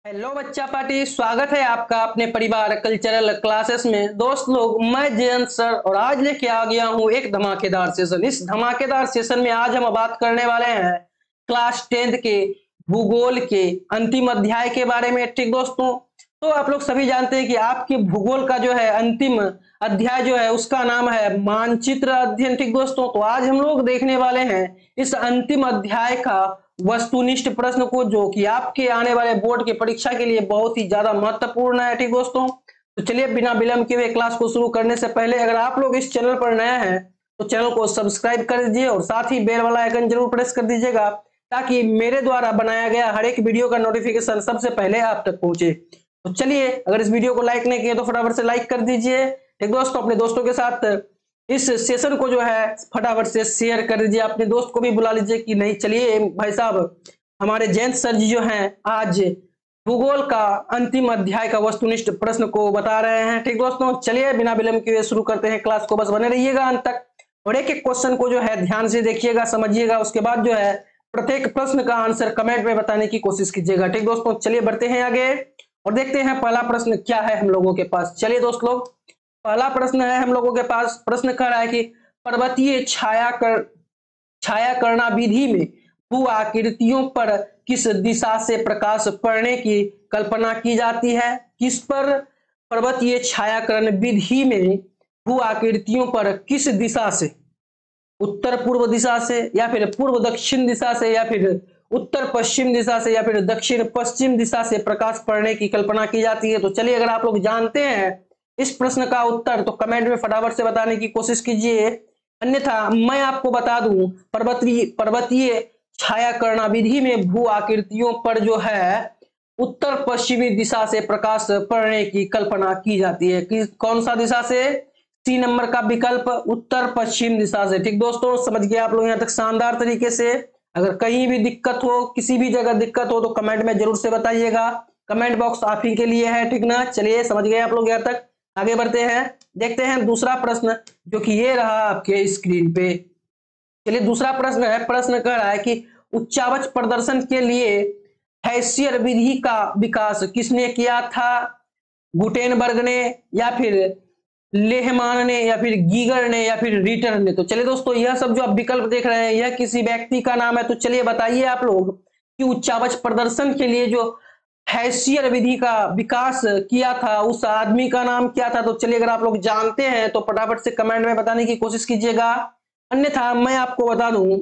Hello बच्चा party, स्वागत है आपका अपने परिवार कल्चरल क्लासेस में। दोस्त लोग, मैं जयंत सर और आज लेके आ गया हूँ एक धमाकेदार सेशन। इस धमाकेदार सेशन में आज हम बात करने वाले हैं क्लास 10th के भूगोल के अंतिम अध्याय के बारे में। ठीक दोस्तों, तो आप लोग सभी जानते हैं कि आपके भूगोल का जो है अंतिम अध्याय जो है उसका नाम है मानचित्र अध्ययन। ठीक दोस्तों, तो आज हम लोग देखने वाले हैं इस अंतिम अध्याय का वस्तुनिष्ठ प्रश्न को, जो कि आपके आने वाले बोर्ड की परीक्षा के लिए बहुत ही ज्यादा महत्वपूर्ण है। ठीक दोस्तों, तो चलिए बिना विलंब किए हुए क्लास को शुरू करने से पहले अगर आप लोग इस चैनल पर नए हैं तो चैनल को सब्सक्राइब कर दीजिए और साथ ही बेल वाला आइकन जरूर प्रेस कर दीजिएगा ताकि मेरे द्वारा बनाया गया हर एक वीडियो का नोटिफिकेशन सबसे पहले आप तक पहुंचे। तो चलिए, अगर इस वीडियो को लाइक नहीं किए तो फटाफट से लाइक कर दीजिए। ठीक दोस्तों, अपने दोस्तों के साथ इस सेशन को जो है फटाफट से शेयर कर दीजिए। अपने दोस्त को भी बुला लीजिए कि नहीं, चलिए भाई साहब हमारे जयंत सर जी जो हैं आज भूगोल का अंतिम अध्याय का वस्तुनिष्ठ प्रश्न को बता रहे हैं। ठीक दोस्तों, चलिए बिना विलंब किए शुरू करते हैं क्लास को। बस बने रहिएगा अंत तक और एक एक क्वेश्चन को जो है ध्यान से देखिएगा, समझिएगा। उसके बाद जो है प्रत्येक प्रश्न का आंसर कमेंट में बताने की कोशिश कीजिएगा। ठीक दोस्तों, चलिए बढ़ते हैं आगे और देखते हैं पहला प्रश्न क्या है हम लोगों के पास। चलिए दोस्त लोग, पहला प्रश्न है हम लोगों के पास। प्रश्न कर रहा है कि पर्वतीय छायाकरणा विधि में भू आकृतियों पर किस दिशा से प्रकाश पड़ने की कल्पना की जाती है। किस पर पर्वतीय छायाकरण विधि में भू आकृतियों पर किस दिशा से, उत्तर पूर्व दिशा से या फिर पूर्व दक्षिण दिशा से या फिर उत्तर पश्चिम दिशा से या फिर दक्षिण पश्चिम दिशा से प्रकाश पड़ने की कल्पना की जाती है। तो चलिए, अगर आप लोग जानते हैं इस प्रश्न का उत्तर तो कमेंट में फटाफट से बताने की कोशिश कीजिए, अन्यथा मैं आपको बता दूं पर्वतीय छायाकरणा विधि में भू आकृतियों पर जो है उत्तर पश्चिमी दिशा से प्रकाश पड़ने की कल्पना की जाती है। कि कौन सा दिशा से? सी नंबर का विकल्प, उत्तर पश्चिम दिशा से। ठीक दोस्तों, समझ गए आप लोग यहाँ तक शानदार तरीके से। अगर कहीं भी दिक्कत हो, किसी भी जगह दिक्कत हो तो कमेंट में जरूर से बताइएगा, कमेंट बॉक्स आप ही के लिए है। ठीक ना, चलिए समझ गए आप लोग यहाँ तक। आगे बढ़ते हैं, देखते हैं दूसरा प्रश्न जो कि ये रहा आपके स्क्रीन पे। चलिए, दूसरा प्रश्न है, प्रश्न कह रहा है कि उच्चावच प्रदर्शन के लिए हैसियर विधि का विकास किसने किया था? गुटेनबर्ग ने या फिर लेहमान ने या फिर गीगर ने या फिर रीटर ने? तो चलिए दोस्तों, यह सब जो आप विकल्प देख रहे हैं यह किसी व्यक्ति का नाम है। तो चलिए बताइए आप लोग कि उच्चावच प्रदर्शन के लिए जो हैसियर विधि का विकास किया था उस आदमी का नाम क्या था? तो चलिए, अगर आप लोग जानते हैं तो फटाफट से कमेंट में बताने की कोशिश कीजिएगा, अन्यथा मैं आपको बता दूं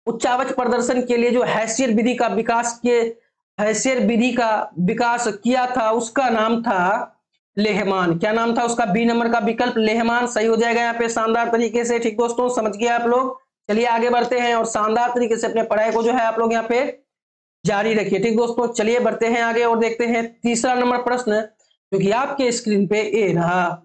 उच्चावच प्रदर्शन के लिए जो हैसियर विधि का विकास किया था उसका नाम था लेहमान। क्या नाम था उसका? बी नंबर का विकल्प लेहमान सही हो जाएगा यहाँ पे शानदार तरीके से। ठीक दोस्तों, समझ गए आप लोग। चलिए आगे बढ़ते हैं और शानदार तरीके से अपने पढ़ाई को जो है आप लोग यहाँ पे जारी रखिए। ठीक दोस्तों, चलिए बढ़ते हैं आगे और देखते हैं तीसरा नंबर प्रश्न जो कि आपके स्क्रीन पे ए रहा।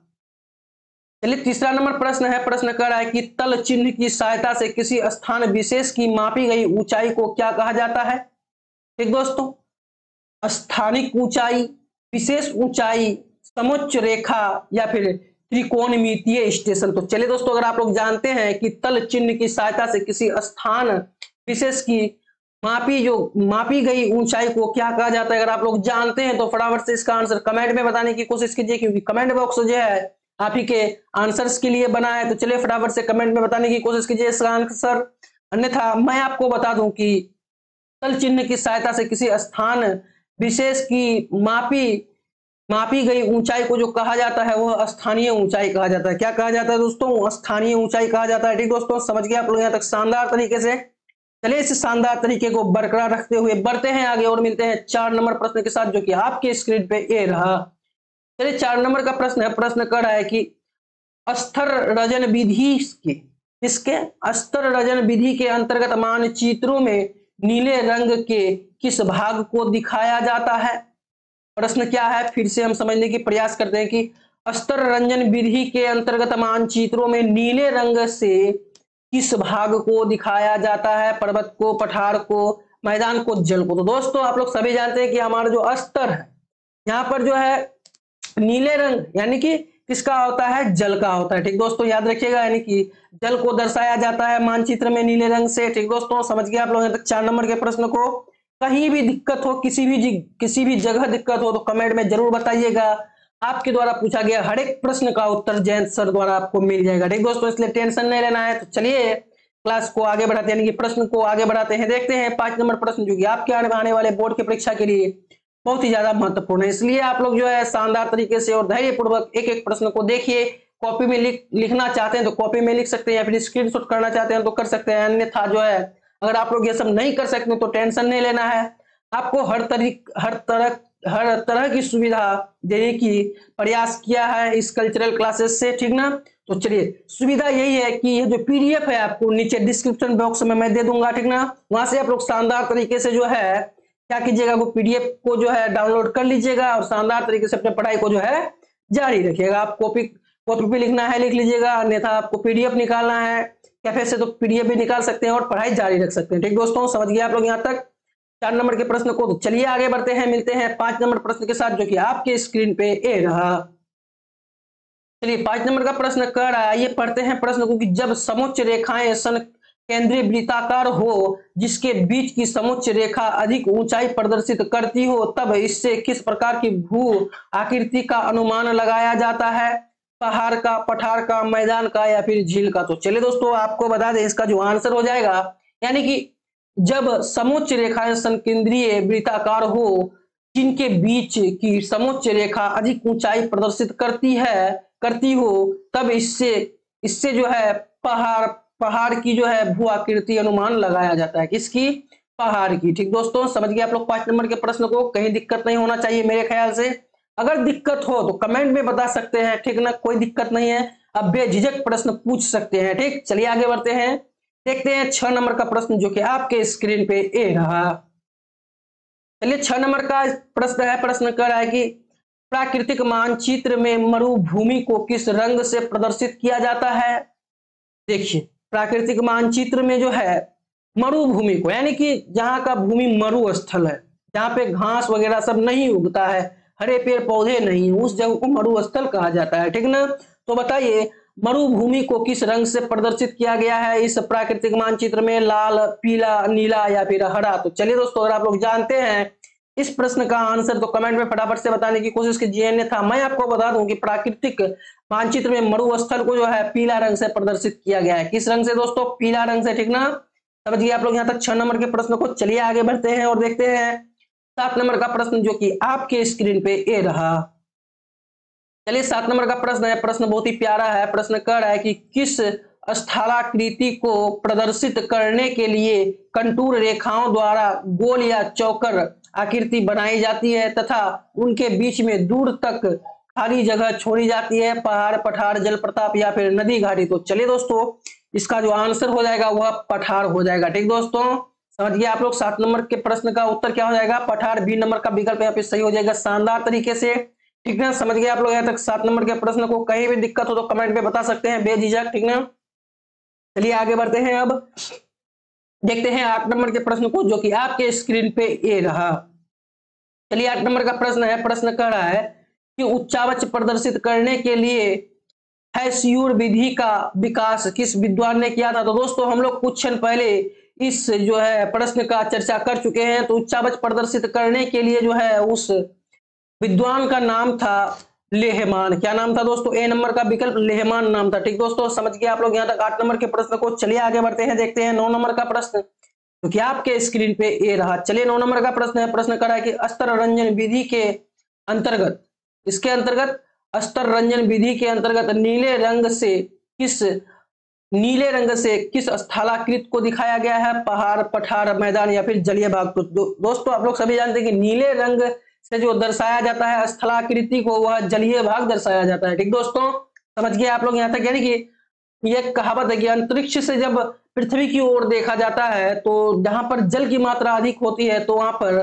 चलिए, तीसरा नंबर प्रश्न है, प्रश्न कर रहा है कि तल चिन्ह की सहायता से किसी स्थान विशेष की मापी गई ऊंचाई को क्या कहा जाता है? ठीक दोस्तों, स्थानिक ऊंचाई, विशेष ऊंचाई, समोच्च रेखा या फिर त्रिकोणमितीय स्टेशन? तो चलिए दोस्तों, अगर आप लोग जानते हैं कि तल चिन्ह की सहायता से किसी स्थान विशेष की मापी गई ऊंचाई को क्या कहा जाता है, अगर आप लोग जानते हैं तो फटाफट से इसका आंसर कमेंट में बताने की कोशिश कीजिए, क्योंकि कमेंट बॉक्स जो है आप ही के आंसर्स के लिए बना है। तो चलिए फटाफट से कमेंट में बताने की कोशिश कीजिए इसका आंसर, अन्यथा मैं आपको बता दूं कि तल चिन्ह की सहायता से किसी स्थान विशेष की मापी गई ऊंचाई को जो कहा जाता है वह स्थानीय ऊंचाई कहा जाता है। क्या कहा जाता है दोस्तों? स्थानीय ऊंचाई कहा जाता है। ठीक दोस्तों, समझ गए आप लोग यहाँ तक शानदार तरीके से। चलिए, इस शानदार तरीके को बरकरार रखते हुए बढ़ते हैं आगे और मिलते हैं 4 नंबर प्रश्न के साथ जो कि आपके स्क्रीन पे ए रहा। चलिए, 4 नंबर का प्रश्न है, प्रश्न कर रहा है कि अस्तर रजन विधि के अंतर्गत मानचित्रों में नीले रंग के किस भाग को दिखाया जाता है? प्रश्न क्या है, फिर से हम समझने की प्रयास करते हैं कि अस्तर रंजन विधि के अंतर्गत मानचित्रों में नीले रंग से किस भाग को दिखाया जाता है? पर्वत को, पठार को, मैदान को, जल को? तो दोस्तों, आप लोग सभी जानते हैं कि हमारा जो अस्तर है यहाँ पर जो है नीले रंग यानी कि किसका होता है? जल का होता है। ठीक दोस्तों, याद रखिएगा, यानी कि जल को दर्शाया जाता है मानचित्र में नीले रंग से। ठीक दोस्तों, समझ गए आप लोग यहाँ तक 4 नंबर के प्रश्न को। कहीं भी दिक्कत हो, किसी भी जगह दिक्कत हो तो कमेंट में जरूर बताइएगा। आपके द्वारा पूछा गया हर एक प्रश्न का उत्तर जयंत सर द्वारा आपको मिल जाएगा। ठीक दोस्तों, इसलिए टेंशन नहीं लेना है। तो चलिए क्लास को आगे बढ़ाते हैं, यानी कि प्रश्न को आगे बढ़ाते हैं। देखते हैं 5 नंबर प्रश्न, जो कि आपके आने वाले बोर्ड की परीक्षा के लिए बहुत ही ज्यादा महत्वपूर्ण है। इसलिए आप लोग जो है शानदार तरीके से और धैर्यपूर्वक एक एक प्रश्न को देखिए। कॉपी में लिखना चाहते हैं तो कॉपी में लिख सकते हैं, या फिर स्क्रीनशॉट करना चाहते हैं तो कर सकते हैं। अन्यथा जो है अगर आप लोग ये सब नहीं कर सकते तो टेंशन नहीं लेना है। आपको हर तरह की सुविधा देने की प्रयास किया है इस कल्चरल क्लासेस से। ठीक ना, तो चलिए सुविधा यही है कि ये जो पीडीएफ है आपको नीचे डिस्क्रिप्शन बॉक्स में मैं दे दूंगा। ठीक ना, वहां से आप लोग शानदार तरीके से जो है क्या कीजिएगा, वो पीडीएफ को जो है डाउनलोड कर लीजिएगा और शानदार तरीके से अपने पढ़ाई को जो है जारी रखिएगा। आप कॉपी पे लिखना है लिख लीजिएगा, अन्यथा आपको पीडीएफ निकालना है कैफे से तो पीडीएफ भी निकाल सकते हैं और पढ़ाई जारी रख सकते हैं। ठीक दोस्तों, समझ गए आप लोग यहाँ तक 4 नंबर के प्रश्न को। तो चलिए आगे बढ़ते हैं, मिलते हैं 5 नंबर प्रश्न के साथ, जो कि आपके स्क्रीन पे ए रहा। चलिए 5 नंबर का प्रश्न कह रहा है, ये पढ़ते हैं प्रश्न को कि जब समोच्च रेखाएं सन केंद्रीय वृत्ताकार हो जिसके बीच की समोच्च रेखा अधिक ऊंचाई प्रदर्शित करती हो, तब इससे किस प्रकार की भू आकृति का अनुमान लगाया जाता है? पहाड़ का, पठार का, मैदान का या फिर झील का? तो चलिए दोस्तों आपको बता दें इसका जो आंसर हो जाएगा, यानी कि जब समोच्च रेखाएं संकेंद्रीय वृत्ताकार हो जिनके बीच की समोच्च रेखा अधिक ऊंचाई प्रदर्शित करती हो, तब इससे जो है पहाड़ की जो है भू आकृति अनुमान लगाया जाता है। किसकी? पहाड़ की। ठीक दोस्तों, समझ गए आप लोग 5 नंबर के प्रश्न को। कहीं दिक्कत नहीं होना चाहिए मेरे ख्याल से। अगर दिक्कत हो तो कमेंट में बता सकते हैं। ठीक ना, कोई दिक्कत नहीं है, अब बेझिझक प्रश्न पूछ सकते हैं। ठीक, चलिए आगे बढ़ते हैं, देखते हैं 6 नंबर का प्रश्न, जो कि आपके स्क्रीन पे ए रहा। चलिए 6 नंबर का प्रश्न है, प्रश्न कर रहा है कि प्राकृतिक मानचित्र में मरुभूमि को किस रंग से प्रदर्शित किया जाता है? देखिए प्राकृतिक मानचित्र में जो है मरुभूमि को, यानी कि जहां का भूमि मरुस्थल है, जहां पे घास वगैरह सब नहीं उगता है, हरे पेड़ पौधे नहीं, उस जगह को मरुस्थल कहा जाता है। ठीक ना, तो बताइए मरुभूमि को किस रंग से प्रदर्शित किया गया है इस प्राकृतिक मानचित्र में? लाल, पीला, नीला या फिर हरा? तो चलिए दोस्तों, अगर आप लोग जानते हैं इस प्रश्न का आंसर तो कमेंट में फटाफट से बताने की कोशिश कीजिए। अन्यथा मैं आपको बता दूं कि प्राकृतिक मानचित्र में मरुस्थल को जो है पीला रंग से प्रदर्शित किया गया है। किस रंग से दोस्तों? पीला रंग से। ठीक ना, समझिए आप लोग यहाँ तक 6 नंबर के प्रश्न को। चलिए आगे बढ़ते हैं और देखते हैं 7 नंबर का प्रश्न, जो कि आपके स्क्रीन पे ए रहा। चलिए 7 नंबर का प्रश्न है, प्रश्न बहुत ही प्यारा है। प्रश्न कह रहा है कि किस स्थलाकृति को प्रदर्शित करने के लिए कंटूर रेखाओं द्वारा गोल या चौकर आकृति बनाई जाती है तथा उनके बीच में दूर तक खाली जगह छोड़ी जाती है? पहाड़, पठार, जलप्रपात या फिर नदी, घाटी? तो चलिए दोस्तों इसका जो आंसर हो जाएगा वह पठार हो जाएगा। ठीक दोस्तों, समझ गए आप लोग 7 नंबर के प्रश्न का उत्तर क्या हो जाएगा? पठार। बी नंबर का विकल्प यहाँ पे सही हो जाएगा शानदार तरीके से। ठीक ना, समझ गए आप लोग यहाँ तक 7 नंबर के प्रश्न को। कहीं भी दिक्कत हो तो कमेंट में बता सकते हैं बेझिझक। ठीक ना, चलिए आगे बढ़ते हैं, अब देखते हैं 8 नंबर के प्रश्न को, जो कि आपके स्क्रीन पे ए रहा। चलिए 8 नंबर का प्रश्न है, प्रश्न कह रहा है कि उच्चावच प्रदर्शित करने के लिए हैस्यूर विधि का विकास किस विद्वान ने किया था? तो दोस्तों हम लोग कुछ क्षण पहले इस जो है प्रश्न का चर्चा कर चुके हैं। तो उच्चावच प्रदर्शित करने के लिए जो है उस विद्वान का नाम था लेहमान। क्या नाम था दोस्तों? ए नंबर का विकल्प लेहमान नाम था। ठीक दोस्तों, समझ गए आप लोग यहाँ तक 8 नंबर के प्रश्न को। चलिए आगे बढ़ते हैं, देखते हैं 9 नंबर का प्रश्न, तो क्या आपके स्क्रीन पे ए रहा। चलिए 9 नंबर का प्रश्न है, प्रश्न करा है कि अस्तर रंजन विधि के अंतर्गत, इसके अंतर्गत अस्तर रंजन विधि के अंतर्गत नीले रंग से किस स्थलाकृति को दिखाया गया है? पहाड़, पठार, मैदान या फिर जलीय भाग? तो दोस्तों आप लोग सभी जानते हैं कि नीले रंग से जो दर्शाया जाता है स्थलाकृति को, वह जलीय भाग दर्शाया जाता है। ठीक दोस्तों, समझ गए आप लोग यहाँ तक। यानी कि यह कहावत है कि अंतरिक्ष से जब पृथ्वी की ओर देखा जाता है तो जहां पर जल की मात्रा अधिक होती है तो वहां पर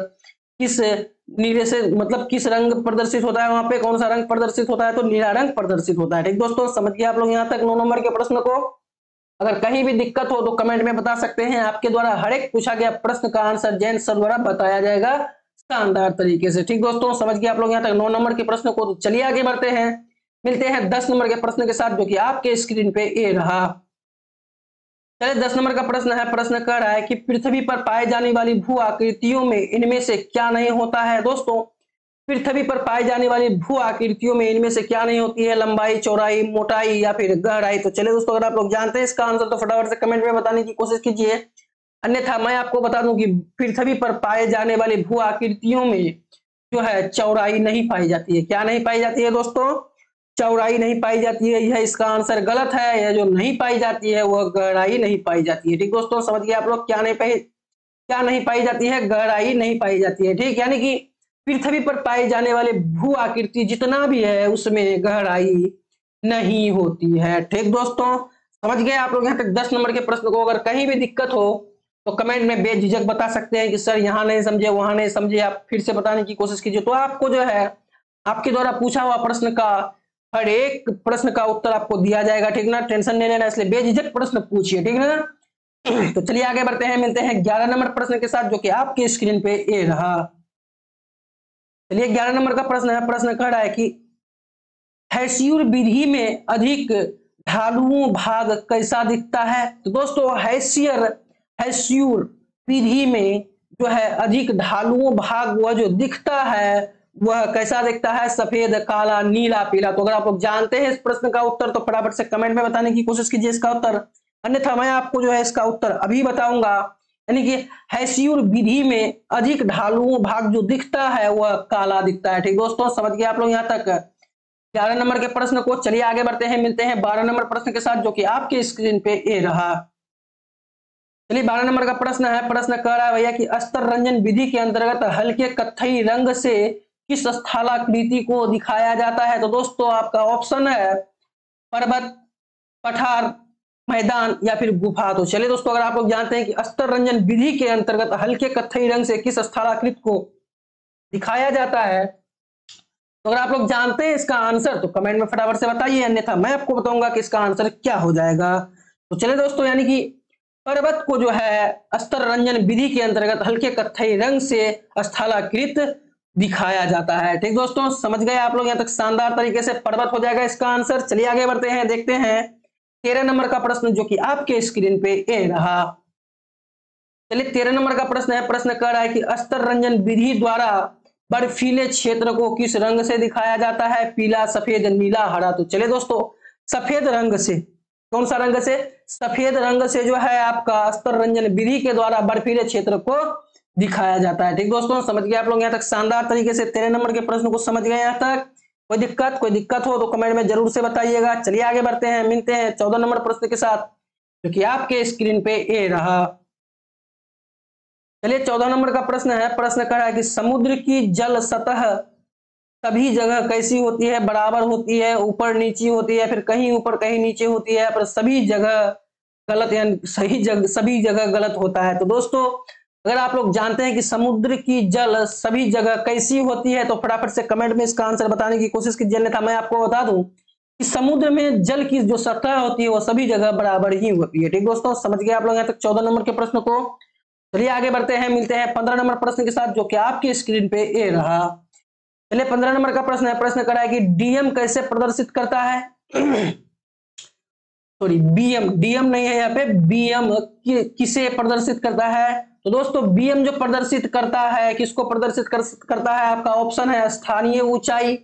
किस नीले से मतलब किस रंग प्रदर्शित होता है? वहां पे कौन सा रंग प्रदर्शित होता है? तो नीला रंग प्रदर्शित होता है। ठीक दोस्तों, समझ गए आप लोग यहाँ तक 9 नंबर के प्रश्न को। अगर कहीं भी दिक्कत हो तो कमेंट में बता सकते हैं। आपके द्वारा हर एक पूछा गया प्रश्न का आंसर जयंत सर द्वारा बताया जाएगा शानदार तरीके से। ठीक दोस्तों, समझ गए आप लोग यहाँ तक 9 नंबर के प्रश्न को। तो चलिए आगे बढ़ते हैं, मिलते हैं 10 नंबर के प्रश्न के साथ, जो कि आपके स्क्रीन पे ए रहा। चलिए 10 नंबर का प्रश्न है। प्रश्न कह रहा है कि पृथ्वी पर पाए जाने वाली भू आकृतियों में इनमें से क्या नहीं होता है। दोस्तों, पृथ्वी पर पाई जाने वाली भू आकृतियों में इनमें से क्या नहीं होती है? लंबाई, चौड़ाई, मोटाई या फिर गहराई। तो चलिए दोस्तों, अगर आप लोग जानते हैं इसका आंसर तो फटाफट से कमेंट में बताने की कोशिश कीजिए, अन्यथा मैं आपको बता दूं कि पृथ्वी पर पाए जाने वाली भू आकृतियों में जो है चौड़ाई नहीं पाई जाती है। क्या नहीं पाई जाती है दोस्तों? चौड़ाई नहीं पाई जाती है। यह इसका आंसर गलत है। यह जो नहीं पाई जाती है वह गहराई नहीं पाई जाती है। ठीक दोस्तों, समझ गए आप लोग? क्या नहीं पाई जाती है? गहराई नहीं पाई जाती है। ठीक, यानी कि पृथ्वी पर पाई जाने वाले भू आकृति जितना भी है उसमें गहराई नहीं होती है। ठीक दोस्तों, समझ गए आप लोग? यहाँ तक 10 नंबर के प्रश्न को अगर कहीं भी दिक्कत हो तो कमेंट में बेझिझक बता सकते हैं कि सर यहाँ नहीं समझे, वहां नहीं समझे। आप फिर से बताने की कोशिश कीजिए, तो आपको जो है आपके द्वारा पूछा हुआ प्रश्न का हर एक प्रश्न का उत्तर आपको दिया जाएगा। ठीक ना, टेंशन नहीं लेना, इसलिए बेझिझक प्रश्न पूछिए। ठीक ना, तो चलिए आगे बढ़ते हैं, मिलते हैं 11 नंबर प्रश्न के साथ, जो कि आपकी स्क्रीन पे ये रहा। चलिए 11 नंबर का प्रश्न है। प्रश्न कह रहा है कि हैस्यूर विधि में अधिक ढालुओं भाग कैसा दिखता है। तो दोस्तों, हैस्यूर विधि में जो है अधिक ढालुओं भाग वह जो दिखता है वह कैसा दिखता है? सफेद, काला, नीला, पीला। तो अगर आप लोग जानते हैं इस प्रश्न का उत्तर तो फटाफट से कमेंट में बताने की कोशिश कीजिए इसका उत्तर, अन्यथा मैं आपको जो है इसका उत्तर अभी बताऊंगा। यानी कि हैस्यूर विधि में अधिक ढालुओं भाग जो दिखता है वह काला दिखता है। ठीक दोस्तों, समझ गए आप लोग यहाँ तक 11 नंबर के प्रश्न को? चलिए आगे बढ़ते हैं, मिलते हैं 12 नंबर प्रश्न के साथ, जो कि आपके स्क्रीन पे ये रहा। चलिए 12 नंबर का प्रश्न है। प्रश्न कह रहा है भैया कि अस्तर रंजन विधि के अंतर्गत हल्के कत्थई रंग से किस स्थलाकृति को दिखाया जाता है। तो दोस्तों, आपका ऑप्शन है पर्वत, पठार, मैदान या फिर गुफा। तो चलिए दोस्तों, अगर आप लोग जानते हैं कि अस्तर रंजन विधि के अंतर्गत हल्के कत्थई रंग से किस स्थलाकृति को दिखाया जाता है, तो अगर आप लोग जानते हैं इसका आंसर तो कमेंट में फटाफट से बताइए, अन्यथा मैं आपको बताऊंगा कि इसका आंसर क्या हो जाएगा। तो चलिए दोस्तों, यानी कि पर्वत को जो है अस्तर रंजन विधि के अंतर्गत हल्के कत्थई रंग से स्थलाकृत दिखाया जाता है। ठीक दोस्तों, समझ गए आप लोग? यहाँ तक शानदार तरीके से पर्वत हो जाएगा इसका आंसर। चलिए आगे बढ़ते हैं, देखते हैं 13 नंबर का प्रश्न, जो कि आपके स्क्रीन पे ये रहा। चलिए 13 नंबर का प्रश्न है। प्रश्न कह रहा है कि अस्तर रंजन विधि द्वारा बर्फीले क्षेत्र को किस रंग से दिखाया जाता है? पीला, सफेद, नीला, हरा। तो चलिए दोस्तों, सफेद रंग से। कौन सा रंग से? सफेद रंग से जो है आपका अस्तर रंजन विधि के द्वारा बर्फीले क्षेत्र को दिखाया जाता है। ठीक दोस्तों, समझ गए आप लोग? यहाँ तक शानदार तरीके से 13 नंबर के प्रश्न को समझ गए यहाँ तक? कोई दिक्कत हो तो कमेंट में जरूर से बताइएगा। चलिए आगे बढ़ते हैं, मिलते हैं 14 नंबर प्रश्न के साथ, जो कि आपके स्क्रीन पे ये रहा। चलिए 14 नंबर का प्रश्न है। प्रश्न कह रहा है कि समुद्र की जल सतह सभी जगह कैसी होती है? बराबर होती है, ऊपर नीचे होती है, फिर कहीं ऊपर कहीं नीचे होती है, पर सभी जगह गलत, यानी सभी जगह गलत होता है। तो दोस्तों, अगर आप लोग जानते हैं कि समुद्र की जल सभी जगह कैसी होती है तो फटाफट से कमेंट में इसका आंसर बताने की कोशिश कीजिए, अन्यथा मैं आपको बता दूं कि समुद्र में जल की जो सतह होती है वो सभी जगह बराबर ही होती है। ठीक दोस्तों, समझ गए आप लोग यहाँ तक 14 नंबर के प्रश्न को? चलिए आगे बढ़ते हैं, मिलते हैं 15 नंबर प्रश्न के साथ, जो कि आपकी स्क्रीन पे ये रहा। चलिए 15 नंबर का प्रश्न है। प्रश्न करा है कि डीएम कैसे प्रदर्शित करता है? सॉरी, डीएम नहीं है यहाँ पे, बीएम किसे प्रदर्शित करता है? तो दोस्तों, बीएम जो प्रदर्शित करता है, किसको प्रदर्शित करता है? आपका ऑप्शन है स्थानीय ऊंचाई,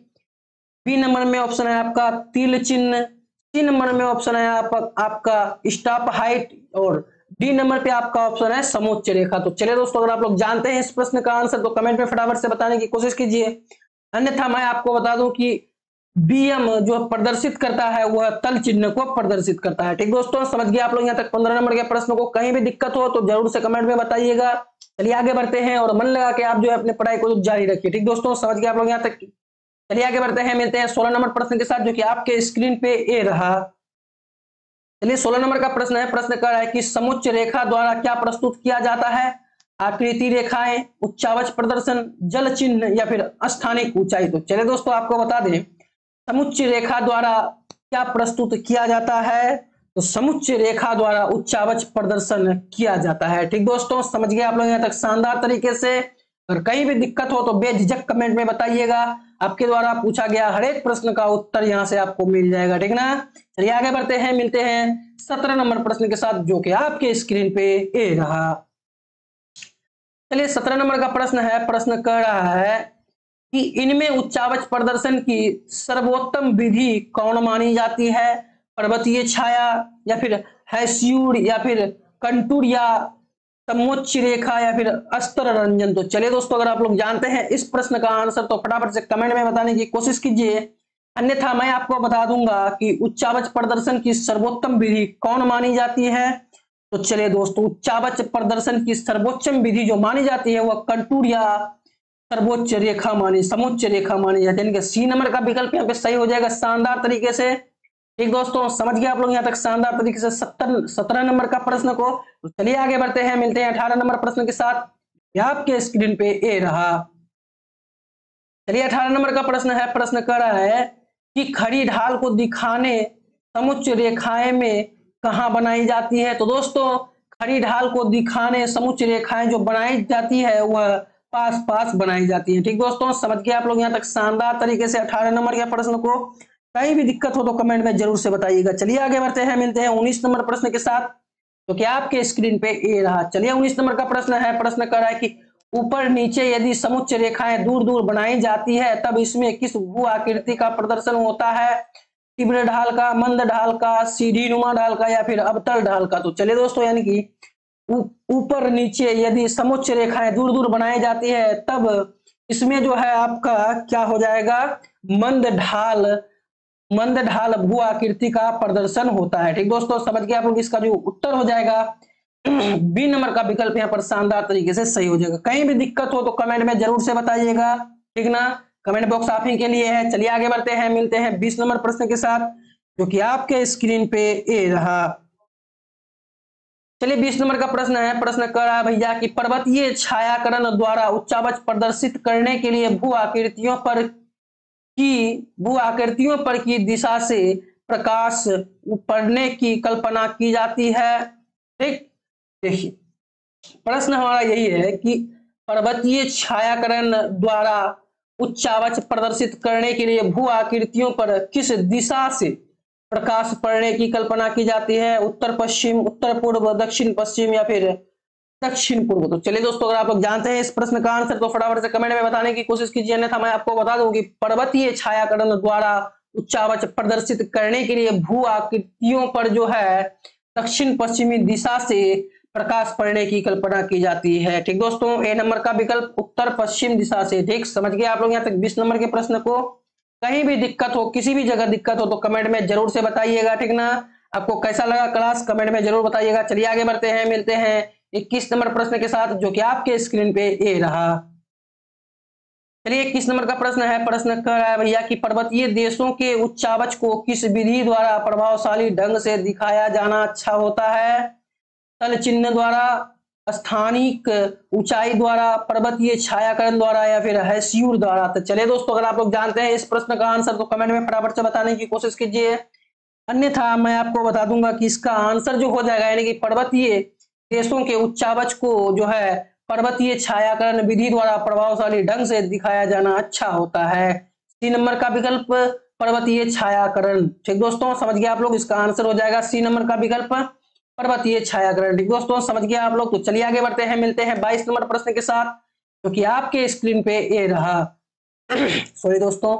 बी नंबर में ऑप्शन है आपका तिल चिन्ह, सी नंबर में ऑप्शन है आपका स्टॉप हाइट, और डी नंबर पे आपका ऑप्शन है समोच्च रेखा। तो चलिए दोस्तों, अगर आप लोग जानते हैं इस प्रश्न का आंसर तो कमेंट में फटाफट से बताने की कोशिश कीजिए, अन्यथा मैं आपको बता दूं कि बीएम जो प्रदर्शित करता है वह तल चिन्ह को प्रदर्शित करता है। ठीक दोस्तों, समझ गए आप लोग यहाँ तक 15 नंबर के प्रश्न को? कहीं भी दिक्कत हो तो जरूर से कमेंट में बताइएगा। चलिए आगे बढ़ते हैं और मन लगा के आप जो है अपने पढ़ाई को जारी रखिए। ठीक दोस्तों, समझ गए आप लोग यहाँ तक? चलिए आगे बढ़ते हैं, मिलते हैं 16 नंबर प्रश्न के साथ, जो कि आपके स्क्रीन पे ये रहा। चलिए 16 नंबर का प्रश्न है। प्रश्न कर रहा है कि समोच्च रेखा द्वारा क्या प्रस्तुत किया जाता है? आकृति रेखाएं, उच्चावच प्रदर्शन, जल चिन्ह या फिर स्थानिक ऊंचाई। तो चलिए दोस्तों, आपको बता दें समुच्च रेखा द्वारा क्या प्रस्तुत किया जाता है? तो समुच्च रेखा द्वारा उच्चावच प्रदर्शन किया जाता है। ठीक दोस्तों, समझ गए आप लोग यहाँ तक शानदार तरीके से? अगर कहीं भी दिक्कत हो तो बेझिझक कमेंट में बताइएगा। आपके द्वारा पूछा गया हर एक प्रश्न का उत्तर यहाँ से आपको मिल जाएगा, ठीक ना। चलिए आगे बढ़ते हैं, मिलते हैं 17 नंबर प्रश्न के साथ, जो कि आपके स्क्रीन पे ये रहा। चलिए 17 नंबर का प्रश्न है, प्रश्न कह रहा है कि इनमें उच्चावच प्रदर्शन की सर्वोत्तम विधि कौन मानी जाती है? पर्वतीय छाया, या फिर हैस्यूर, या फिर कंटूर, या समोच्च रेखा, या फिर अस्तर रंजन। तो चलिए दोस्तों, अगर आप लोग जानते हैं इस प्रश्न का आंसर तो फटाफट से कमेंट में बताने की कोशिश कीजिए, अन्यथा मैं आपको बता दूंगा कि उच्चावच प्रदर्शन की सर्वोत्तम विधि कौन मानी जाती है। तो चलिए दोस्तों, उच्चावच प्रदर्शन की सर्वोच्चम विधि जो मानी जाती है वह कंटूर या सर्वोच्च रेखा समोच्च रेखा मानी जाती है, यानी कि सी नंबर का विकल्प यहाँ पे सही हो जाएगा शानदार तरीके से। ठीक दोस्तों, समझ गए आप लोग यहाँ तक शानदार तरीके से 17 नंबर का प्रश्न को। तो चलिए आगे बढ़ते हैं, मिलते हैं 18 नंबर प्रश्न के साथ, आपके स्क्रीन पे ए रहा। चलिए 18 नंबर का प्रश्न है, प्रश्न कर रहा है कि खड़ी ढाल को दिखाने समुच्च रेखाएं में कहां बनाई जाती है? तो दोस्तों, खड़ी ढाल को दिखाने समुच्च रेखाएं जो बनाई जाती है वह पास पास बनाई जाती है। ठीक दोस्तों, समझ गए आप लोग यहाँ तक शानदार तरीके से 18 नंबर के प्रश्न को। कहीं भी दिक्कत हो तो कमेंट में जरूर से बताइएगा। चलिए आगे बढ़ते हैं, मिलते हैं 19 नंबर प्रश्न के साथ, तो क्या आपके स्क्रीन पे ये रहा। चलिए 19 नंबर का प्रश्न है, प्रश्न कर रहा है कि ऊपर नीचे यदि समुच्च रेखाएं दूर दूर बनाई जाती है तब इसमें किस भू आकृति का प्रदर्शन होता है? तीव्र ढाल का, मंद ढाल का, सीढ़ी नुमा ढाल का, या फिर अवतल ढाल का। तो चलिए दोस्तों, यानी कि ऊपर नीचे यदि समुच्च रेखाएं दूर दूर बनाई जाती है तब इसमें जो है आपका क्या हो जाएगा? मंद ढाल भू आकृति का प्रदर्शन होता है। ठीक दोस्तों, समझ गए आप लोग, इसका जो उत्तर हो जाएगा बी नंबर का विकल्प यहाँ पर शानदार तरीके से सही हो जाएगा। कहीं भी दिक्कत हो तो कमेंट में जरूर से बताइएगा, ठीक ना। कमेंट बॉक्स आप ही के लिए है। चलिए आगे बढ़ते हैं, मिलते हैं 20 नंबर प्रश्न के साथ, जो कि आपके स्क्रीन पे ए रहा। चलिए 20 नंबर का प्रश्न है, प्रश्न कर रहा है भैया कि पर्वतीय छायाकरण द्वारा उच्चावच प्रदर्शित करने के लिए भू आकृतियों पर की दिशा से प्रकाश पड़ने की कल्पना की जाती है। ठीक, देखिए प्रश्न हमारा यही है कि पर्वतीय छायाकरण द्वारा उच्चावच प्रदर्शित करने के लिए भू आकृतियों पर किस दिशा से प्रकाश पड़ने की कल्पना की जाती है? उत्तर पश्चिम, उत्तर पूर्व, दक्षिण पश्चिम, या फिर दक्षिण पूर्व। तो चलिए दोस्तों, अगर आप लोग जानते हैं इस प्रश्न का आंसर तो फटाफट से कमेंट में बताने की कोशिश कीजिए, अन्यथा मैं आपको बता दूं कि पर्वतीय छायाकरण द्वारा उच्चावच प्रदर्शित करने के लिए भू आकृतियों पर जो है दक्षिण पश्चिमी दिशा से प्रकाश पड़ने की कल्पना की जाती है। ठीक दोस्तों, ए नंबर का विकल्प उत्तर पश्चिम दिशा से। ठीक, समझ गए आप लोग यहाँ तक 20 नंबर के प्रश्न को। कहीं भी दिक्कत हो, किसी भी जगह दिक्कत हो तो कमेंट में जरूर से बताइएगा, ठीक ना। आपको कैसा लगा क्लास कमेंट में जरूर बताइएगा। चलिए आगे बढ़ते हैं, मिलते हैं 21 नंबर प्रश्न के साथ, जो कि आपके स्क्रीन पे ये रहा। चलिए 21 नंबर का प्रश्न है, प्रश्न कह रहा है भैया कि पर्वतीय देशों के उच्चावच को किस विधि द्वारा प्रभावशाली ढंग से दिखाया जाना अच्छा होता है? तल चिन्ह द्वारा, स्थानिक ऊंचाई द्वारा, पर्वतीय छायाकरण द्वारा, या फिर हैस्यूर द्वारा। तो चलिए दोस्तों, अगर आप लोग जानते हैं इस प्रश्न का आंसर तो कमेंट में फटाफट से बताने की कोशिश कीजिए, अन्यथा मैं आपको बता दूंगा कि इसका आंसर जो हो जाएगा, यानी कि पर्वतीय देशों के उच्चावच को जो है पर्वतीय छायाकरण विधि द्वारा प्रभावशाली ढंग से दिखाया जाना अच्छा होता है। सी नंबर का विकल्प पर्वतीय छायाकरण। ठीक दोस्तों, समझ गए आप लोग, इसका आंसर हो जाएगा सी नंबर का विकल्प पर्वतीय छायाकरण। ठीक दोस्तों, समझ गए आप लोग। तो चलिए आगे बढ़ते हैं, मिलते हैं 22 नंबर प्रश्न के साथ, जो कि आपके स्क्रीन पे ये रहा। सॉरी दोस्तों,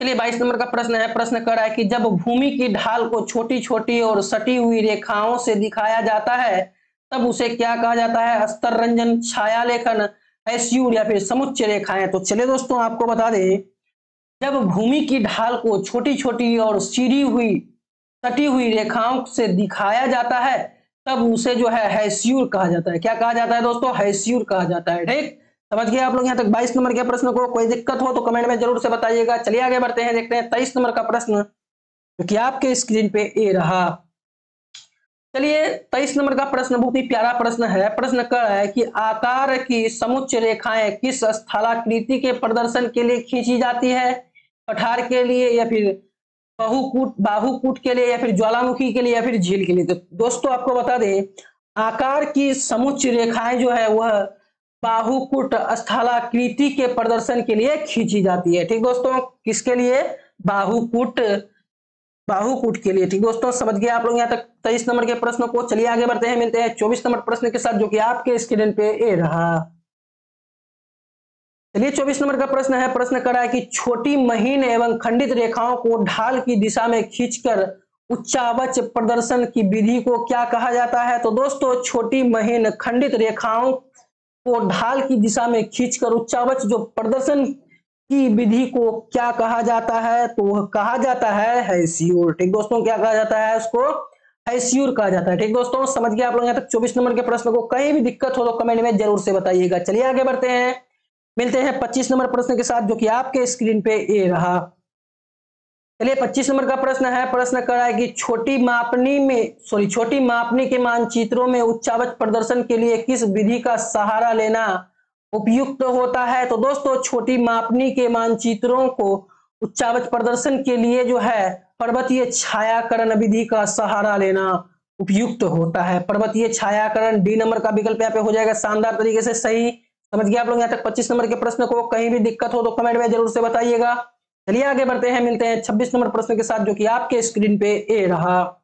चलिए 22 नंबर का प्रश्न है, प्रश्न कर रहा है कि जब भूमि की ढाल को छोटी छोटी और सटी हुई रेखाओं से दिखाया जाता है तब उसे क्या कहा जाता है? अस्तर रंजन, छाया लेखन, हैस्यूर, या फिर समुच्च रेखाएं। तो चलिए दोस्तों, आपको बता दें, जब भूमि की ढाल को छोटी छोटी और सटी हुई रेखाओं से दिखाया जाता है तब उसे जो है हैस्यूर कहा जाता है। क्या कहा जाता है दोस्तों? हैस्यूर कहा जाता है। ठीक, समझ गए आप लोग यहाँ तक 22 नंबर के प्रश्न को। कोई दिक्कत हो तो कमेंट में जरूर से बताइएगा। चलिए आगे बढ़ते हैं, देखते हैं 23 नंबर का प्रश्न, जो कि आपके स्क्रीन पे ये रहा। चलिए 23 नंबर का प्रश्न बहुत ही प्यारा प्रश्न है, प्रश्न कर रहा है कि आकार की समुच्च रेखाएं किस स्थलाकृति के प्रदर्शन के लिए खींची जाती है? पठार के लिए, या फिर बाहुकूट के लिए, या फिर ज्वालामुखी के लिए, या फिर झील के लिए। तो दोस्तों आपको बता दें, आकार की समुच्च रेखाएं जो है वह बाहुकुट स्थलाकृति के प्रदर्शन के लिए खींची जाती है। ठीक दोस्तों, किसके लिए? बाहुकुट, बाहुकुट के लिए। ठीक दोस्तों, समझ गए आप लोग यहाँ तक 23 नंबर के प्रश्न को। चलिए आगे बढ़ते हैं, मिलते हैं 24 नंबर प्रश्न के साथ, जो कि आपके स्क्रीन पे ये रहा। चलिए 24 नंबर का प्रश्न है, प्रश्न करा है कि छोटी महीन एवं खंडित रेखाओं को ढाल की दिशा में खींचकर उच्चावच प्रदर्शन की विधि को क्या कहा जाता है? तो दोस्तों, छोटी महीन खंडित रेखाओं को ढाल की दिशा में खींचकर उच्चावच जो प्रदर्शन की विधि को क्या कहा जाता है? तो कहा जाता है हैस्यूर। ठीक दोस्तों, क्या कहा जाता है? उसको हैस्यूर कहा जाता है। ठीक दोस्तों, समझ गए आप लोग यहाँ तक 24 नंबर के प्रश्न को। कहीं भी दिक्कत हो तो कमेंट में जरूर से बताइएगा। चलिए आगे बढ़ते हैं, मिलते हैं 25 नंबर प्रश्न के साथ, जो कि आपके स्क्रीन पे ये रहा। चलिए 25 नंबर का प्रश्न है, प्रश्न कर रहा है कि छोटी मापनी के मानचित्रों में उच्चावच प्रदर्शन के लिए किस विधि का सहारा लेना उपयुक्त होता है? तो दोस्तों, छोटी मापनी के मानचित्रों को उच्चावच प्रदर्शन के लिए जो है पर्वतीय छायाकरण विधि का सहारा लेना उपयुक्त होता है। पर्वतीय छायाकरण, डी नंबर का विकल्प यहाँ पे हो जाएगा शानदार तरीके से सही। समझ गए आप लोग यहाँ तक 25 नंबर के प्रश्न को। कहीं भी दिक्कत हो तो कमेंट में जरूर से बताइएगा। चलिए आगे बढ़ते हैं, मिलते हैं 26 नंबर प्रश्न के साथ, जो कि आपके स्क्रीन पे ए रहा।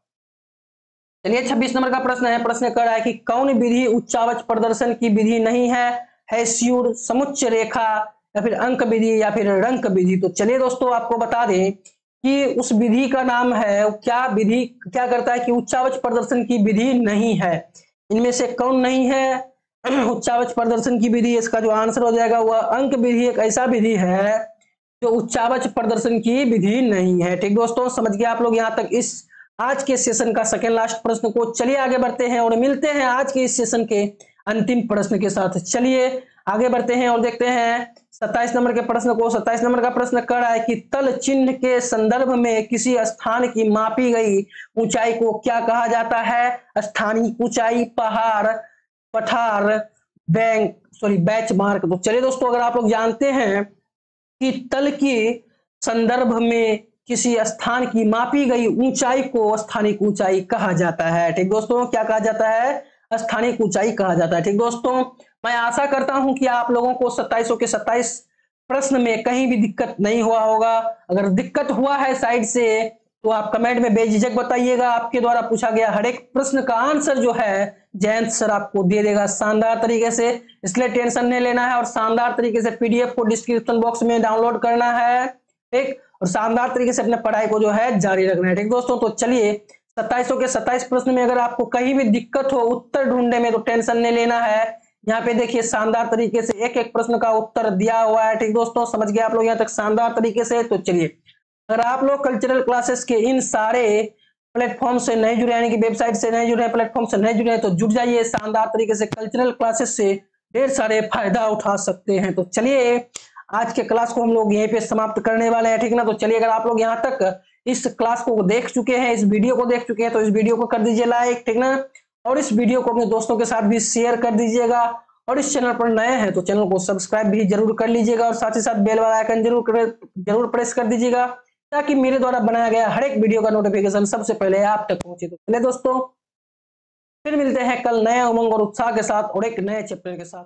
चलिए 26 नंबर का प्रश्न है, प्रश्न कर रहा है कि कौन विधि उच्चावच प्रदर्शन की विधि नहीं है? हैस्यूर, समुच्च रेखा, या फिर अंक विधि, या फिर रंक विधि। तो चलिए दोस्तों, आपको बता दें कि उस विधि का नाम है, क्या विधि क्या करता है कि उच्चावच प्रदर्शन की विधि नहीं है। इनमें से कौन नहीं है उच्चावच प्रदर्शन की विधि? इसका जो आंसर हो जाएगा वह अंक विधि एक ऐसा विधि है जो उच्चावच प्रदर्शन की विधि नहीं है। ठीक दोस्तों, समझ गए आप लोग यहाँ तक इस आज के सेशन का सेकेंड लास्ट प्रश्न को। चलिए आगे बढ़ते हैं और मिलते हैं आज के इस सेशन के अंतिम प्रश्न के साथ। चलिए आगे बढ़ते हैं और देखते हैं 27 नंबर के प्रश्न को। 27 नंबर का प्रश्न कर रहा है कि तल चिन्ह के संदर्भ में किसी स्थान की मापी गई ऊंचाई को क्या कहा जाता है? स्थानीय ऊंचाई, पहाड़, पठार, बैच मार्क। तो चलिए दोस्तों, अगर आप लोग जानते हैं कि तल के संदर्भ में किसी स्थान की मापी गई ऊंचाई को स्थानिक ऊंचाई कहा जाता है। ठीक दोस्तों, क्या कहा जाता है? स्थानिक ऊंचाई कहा जाता है। ठीक दोस्तों, मैं आशा करता हूं कि आप लोगों को 27 के 27 प्रश्न में कहीं भी दिक्कत नहीं हुआ होगा। अगर दिक्कत हुआ है साइड से तो आप कमेंट में बेझिझक बताइएगा। आपके द्वारा पूछा गया हर एक प्रश्न का आंसर जो है जयंत सर आपको दे देगा शानदार तरीके से, इसलिए टेंशन नहीं लेना है। और शानदार तरीके से पीडीएफ को डिस्क्रिप्शन बॉक्स में डाउनलोड करना है, ठीक, और शानदार तरीके से अपने पढ़ाई को जो है जारी रखना है। ठीक दोस्तों, तो चलिए 27 के 27 प्रश्न में अगर आपको कहीं भी दिक्कत हो उत्तर ढूंढने में तो टेंशन नहीं लेना है। यहाँ पे देखिए शानदार तरीके से एक एक प्रश्न का उत्तर दिया हुआ है। ठीक दोस्तों, समझ गए आप लोग यहाँ तक शानदार तरीके से। तो चलिए, अगर आप लोग कल्चरल क्लासेस के इन सारे प्लेटफॉर्म से नहीं जुड़े, यानी कि वेबसाइट से नहीं जुड़े, प्लेटफॉर्म से नहीं जुड़े, तो जुड़ जाइए। शानदार तरीके से कल्चरल क्लासेस से ढेर सारे फायदा उठा सकते हैं। तो चलिए आज के क्लास को हम लोग यहीं पे समाप्त करने वाले हैं, ठीक ना। तो चलिए, अगर आप लोग यहाँ तक इस क्लास को देख चुके हैं, इस वीडियो को देख चुके हैं, तो इस वीडियो को कर दीजिए लाइक, ठीक ना, और इस वीडियो को अपने दोस्तों के साथ भी शेयर कर दीजिएगा। और इस चैनल पर नए हैं तो चैनल को सब्सक्राइब भी जरूर कर लीजिएगा, और साथ ही साथ बेल वाला आइकन जरूर प्रेस कर दीजिएगा, ताकि मेरे द्वारा बनाया गया हर एक वीडियो का नोटिफिकेशन सबसे पहले आप तक पहुंचे। तो चलिए दोस्तों, फिर मिलते हैं कल नए उमंग और उत्साह के साथ और एक नए चैप्टर के साथ।